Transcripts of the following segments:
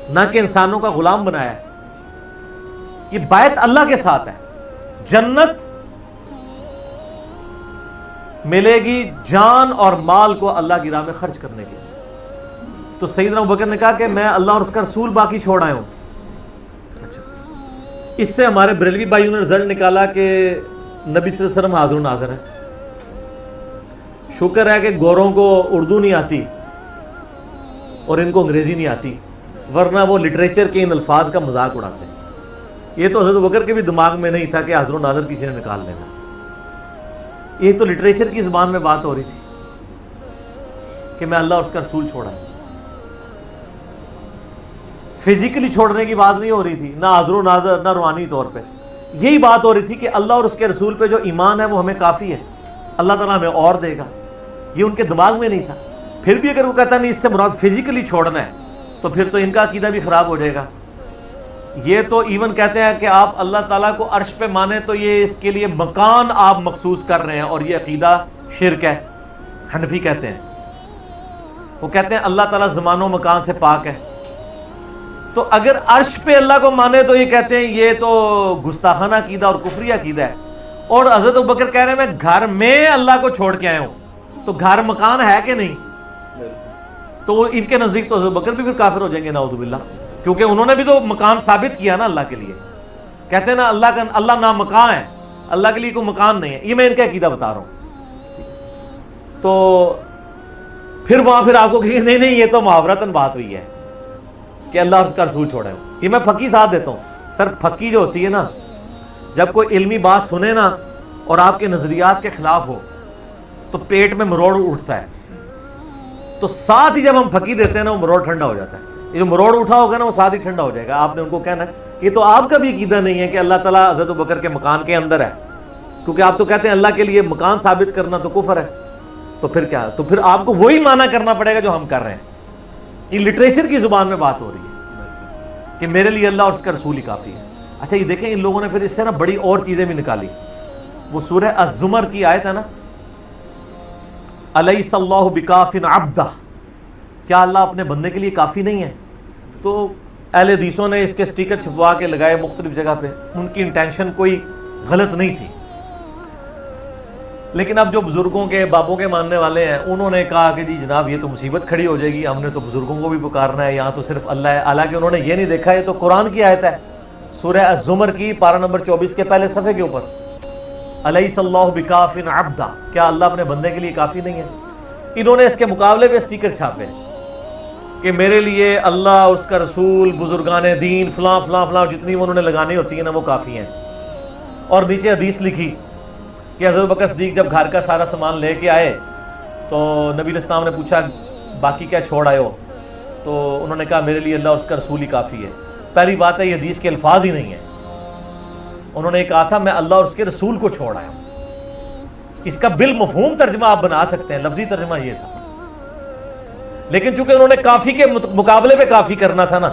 نہ کہ انسانوں کا غلام بنایا ہے. یہ بیعت اللہ کے ساتھ ہے. جنت ملے گی جان اور مال کو اللہ کی راہ میں خرچ کرنے کے لیے. تو سیدنا ابوبکر نے کہا کہ میں اللہ اور اس کا رسول باقی چھوڑ آئے ہوں. اچھا, اس سے ہمارے بریلوی بھائیوں نے رزلٹ نکالا کہ نبی صلی اللہ علیہ وسلم حاضر و ناظر ہے. شکر ہے کہ گوروں کو اردو نہیں آتی اور ان کو انگریزی نہیں آتی, ورنہ وہ لٹریچر کے ان الفاظ کا مذاق اڑاتے ہیں. یہ تو حضرت ابوبکر کے بھی دماغ میں نہیں تھا کہ حاضر و ناظر کسی نے نکال لینا. یہ تو لٹریچر کی زبان میں بات ہو رہی تھی کہ میں اللہ اور اس کا رسول چھوڑا ہے. فزیکلی چھوڑنے کی بات نہیں ہو رہی تھی, نہ حاضر و ناظر نہ روحانی طور پہ. یہی بات ہو رہی تھی کہ اللہ اور اس کے رسول پہ جو ایمان ہے وہ ہمیں کافی ہے, اللہ تعالیٰ ہمیں اور دے گا. یہ ان کے دماغ میں نہیں تھا. پھر بھی اگر وہ کہتا نہیں اس سے مراد فزیکلی چھوڑنا ہے تو پھر تو ان کا عقیدہ بھی خراب ہو جائے گا. یہ تو ایون کہتے ہیں کہ آپ اللہ تعالیٰ کو عرش پہ مانیں تو یہ اس کے لیے مکان آپ مخصوص کر رہے ہیں, اور یہ عقیدہ شرک ہے. حنفی کہتے ہیں, وہ کہتے ہیں اللہ تعالیٰ زمان و مکان سے پاک ہے. تو اگر عرش پہ اللہ کو مانے تو یہ کہتے ہیں یہ تو گستاخانہ عقیدہ اور کفری عقیدہ ہے. اور حضرت ابوبکر کہہ رہے ہیں میں گھر میں اللہ کو چھوڑ کے آیا ہوں, تو گھر مکان ہے کہ نہیں؟ تو ان کے نزدیک تو حضرت ابوبکر بھی پھر کافر ہو جائیں گے نعوذ باللہ, کیونکہ انہوں نے بھی تو مکان ثابت کیا نا اللہ کے لیے. کہتے ہیں نا اللہ نام مکان ہے, اللہ کے لیے کوئی مکان نہیں ہے. یہ میں ان کا عقیدہ بتا رہا ہوں. تو پھر وہاں پھر آپ کو کہیں نہیں یہ تو محاورتاً بات ہوئی ہے کہ اللہ اور اس کا رسول چھوڑا ہے. یہ میں پھکی ساتھ دیتا ہوں. سر پھکی جو ہوتی ہے نا, جب کوئی علمی بات سنے نا اور آپ کے نظریات کے خلاف ہو تو پیٹ میں مروڑ اٹھتا ہے. تو ساتھ ہی جب ہم پھکی دیتے ہیں نا وہ مروڑ ٹھنڈا ہو جاتا ہے. یہ جو مروڑ اٹھا ہوگا نا وہ ساتھ ہی ٹھنڈا ہو جائے گا. آپ نے ان کو کہنا ہے کہ تو آپ کا بھی عقیدہ نہیں ہے کہ اللہ تعالیٰ حضرت ابوبکر کے مکان کے اندر ہے, کیونکہ آپ تو کہتے ہیں اللہ کے لیے مکان ثابت کرنا تو کفر ہے. تو پھر کیا, تو پھر آپ کو وہی معنی کرنا پڑے گا جو ہم کر رہے ہیں. یہ لٹریچر کی زبان میں بات ہو رہی ہے کہ میرے لیے اللہ اور اس کا رسول ہی کافی ہے. اچھا یہ دیکھیں ان لوگوں نے پھر اس سے نا بڑی اور چیزیں بھی نکالی. وہ سورہ الزمر کی آیت ہے نا, الیس اللہ بکاف عبدہ, کیا اللہ اپنے بندے کے لیے کافی نہیں ہے؟ تو اہل حدیثوں نے اس کے سٹیکر چھپوا کے لگائے مختلف جگہ پہ. ان کی انٹینشن کوئی غلط نہیں تھی, لیکن اب جو بزرگوں کے بابوں کے ماننے والے ہیں انہوں نے کہا کہ جی جناب یہ تو مصیبت کھڑی ہو جائے گی, ہم نے تو بزرگوں کو بھی پکارنا ہے, یہاں تو صرف اللہ ہے. حالانکہ انہوں نے یہ نہیں دیکھا, یہ تو قرآن کی آیت ہے, سورہ الزمر کی پارہ نمبر 24 کے پہلے صفحے کے اوپر, الیس اللہ بکاف عبدہ, کیا اللہ اپنے بندے کے لیے کافی نہیں ہے؟ انہوں نے اس کے مقابلے پہ سٹیکر چھاپے کہ میرے لیے اللہ, اس کا رسول, بزرگان دین, فلاں فلاں فلاں, جتنی انہوں نے لگانی ہوتی ہیں نا وہ کافی ہیں. اور نیچے حدیث لکھی کہ حضرت بکر صدیق جب گھر کا سارا سامان لے کے آئے تو نبی علیہ السلام نے پوچھا باقی کیا چھوڑ آئے ہو؟ تو انہوں نے کہا میرے لیے اللہ اور اس کا رسول ہی کافی ہے. پہلی بات ہے یہ حدیث کے الفاظ ہی نہیں ہیں. انہوں نے کہا تھا میں اللہ اور اس کے رسول کو چھوڑ آیا ہوں. اس کا بالمفہوم ترجمہ آپ بنا سکتے ہیں, لفظی ترجمہ یہ تھا, لیکن چونکہ انہوں نے کافی کے مقابلے پہ کافی کرنا تھا نا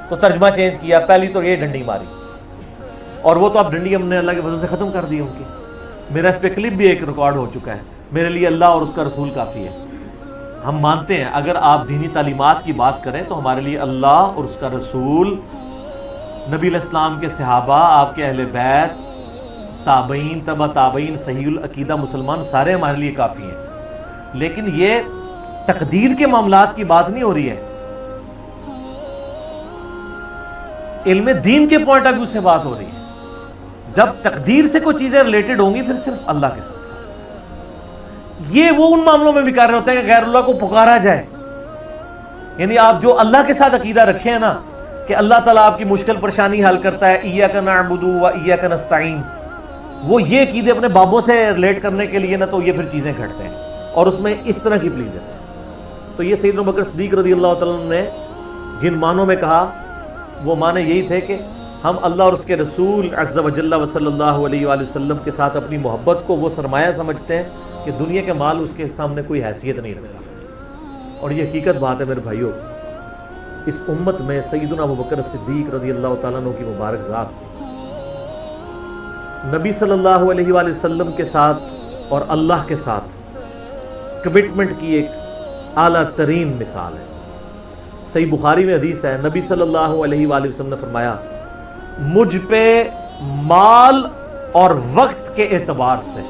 تو ترجمہ چینج کیا. پہلی تو یہ ڈنڈی ماری, اور وہ تو اب ڈنڈی ہم نے اللہ کی وجہ سے ختم کر دی ان کی. میرا اس پہ کلپ بھی ایک ریکارڈ ہو چکا ہے, میرے لیے اللہ اور اس کا رسول کافی ہے. ہم مانتے ہیں اگر آپ دینی تعلیمات کی بات کریں تو ہمارے لیے اللہ اور اس کا رسول, نبی علیہ السلام کے صحابہ, آپ کے اہل بیت, تابعین, تبع تابعین, صحیح العقیدہ مسلمان سارے ہمارے لیے کافی ہیں. لیکن یہ تقدیر کے معاملات کی بات نہیں ہو رہی ہے, علم دین کے پوائنٹ آف ویو سے بات ہو رہی ہے. جب تقدیر سے کوئی چیزیں ریلیٹڈ ہوں گی پھر صرف اللہ کے ساتھ. یہ وہ ان معاملوں میں بھی کر رہے ہوتے ہیں کہ غیر اللہ کو پکارا جائے. یعنی آپ جو اللہ کے ساتھ عقیدہ رکھے ہیں نا کہ اللہ تعالیٰ آپ کی مشکل پریشانی حل کرتا ہے, ایاک نعبد و ایاک نستعین, وہ یہ عقیدے اپنے بابوں سے ریلیٹ کرنے کے لیے نا تو یہ پھر چیزیں گھٹتے ہیں اور اس میں اس طرح کی پلیز دیتے ہیں. تو یہ سیدنا ابوبکر صدیق رضی اللہ تعالیٰ عنہ نے جن معنوں میں کہا وہ معنی یہی تھے کہ ہم اللہ اور اس کے رسول عز و جل و صلی اللہ علیہ وآلہ وسلم کے ساتھ اپنی محبت کو وہ سرمایہ سمجھتے ہیں کہ دنیا کے مال اس کے سامنے کوئی حیثیت نہیں رکھتا. اور یہ حقیقت بات ہے میرے بھائیوں, اس امت میں سیدنا ابوبکر صدیق رضی اللہ تعالیٰ عنہ کی مبارک ذات نبی صلی اللہ علیہ وآلہ وسلم کے ساتھ اور اللہ کے ساتھ کمٹمنٹ کی ایک اعلیٰ ترین مثال ہے. صحیح بخاری میں حدیث ہے، نبی صلی اللہ علیہ وآلہ وسلم نے فرمایا مجھ پہ مال اور وقت کے اعتبار سے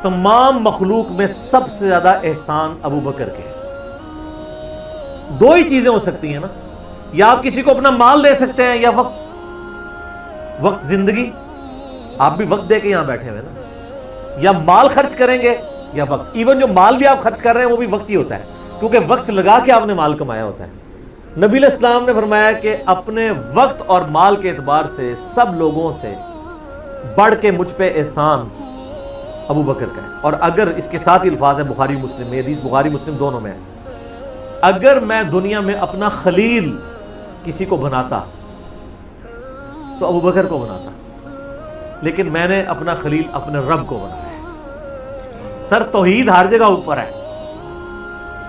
تمام مخلوق میں سب سے زیادہ احسان ابو بکر کے. دو ہی چیزیں ہو سکتی ہیں نا، یا آپ کسی کو اپنا مال دے سکتے ہیں یا وقت. وقت زندگی، آپ بھی وقت دے کے یہاں بیٹھے ہوئے نا، یا مال خرچ کریں گے یا وقت. ایون جو مال بھی آپ خرچ کر رہے ہیں وہ بھی وقت ہی ہوتا ہے، کیونکہ وقت لگا کے آپ نے مال کمایا ہوتا ہے. نبی علیہ السلام نے فرمایا کہ اپنے وقت اور مال کے اعتبار سے سب لوگوں سے بڑھ کے مجھ پہ احسان ابو بکر کا ہے. اور اگر اس کے ساتھ ہی الفاظ ہے بخاری مسلم میں، حدیث بخاری مسلم دونوں میں ہے، اگر میں دنیا میں اپنا خلیل کسی کو بناتا تو ابو بکر کو بناتا، لیکن میں نے اپنا خلیل اپنے رب کو بنایا ہے. سر توحید ہر جگہ اوپر ہے.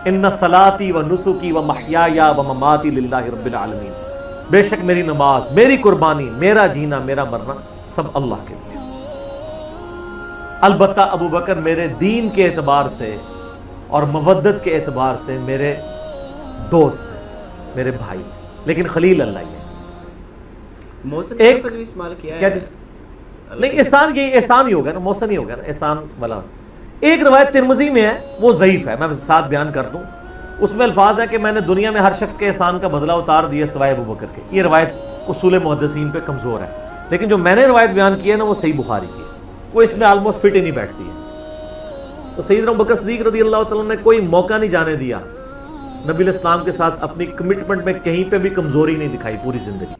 ان صلاتی و نسکی و محیایا و مماتی للہ رب العالمین، بے شک میری نماز، میری قربانی، میرا جینا، میرا مرنا سب اللہ کے لیے. البتہ ابو بکر میرے دین کے اعتبار سے اور مودت کے اعتبار سے میرے دوست ہیں، میرے بھائی، لیکن خلیل اللہ ہی ہے. ایک نہیں احسان، یہ احسان ہی ہوگا نا، محسن ہی ہوگا نا، احسان والا. ایک روایت ترمذی میں ہے، وہ ضعیف ہے، میں ساتھ بیان کر دوں. اس میں الفاظ ہے کہ میں نے دنیا میں ہر شخص کے احسان کا بدلہ اتار دیا سوائے ابو بکر کے. یہ روایت اصول محدثین پہ کمزور ہے، لیکن جو میں نے روایت بیان کی ہے نا وہ صحیح بخاری کی ہے، وہ اس میں آلموسٹ فٹ ہی نہیں بیٹھتی ہے. تو سیدنا ابو بکر صدیق رضی اللہ تعالیٰ نے کوئی موقع نہیں جانے دیا، نبی علیہ السلام کے ساتھ اپنی کمٹمنٹ میں کہیں پہ بھی کمزوری نہیں دکھائی پوری زندگی.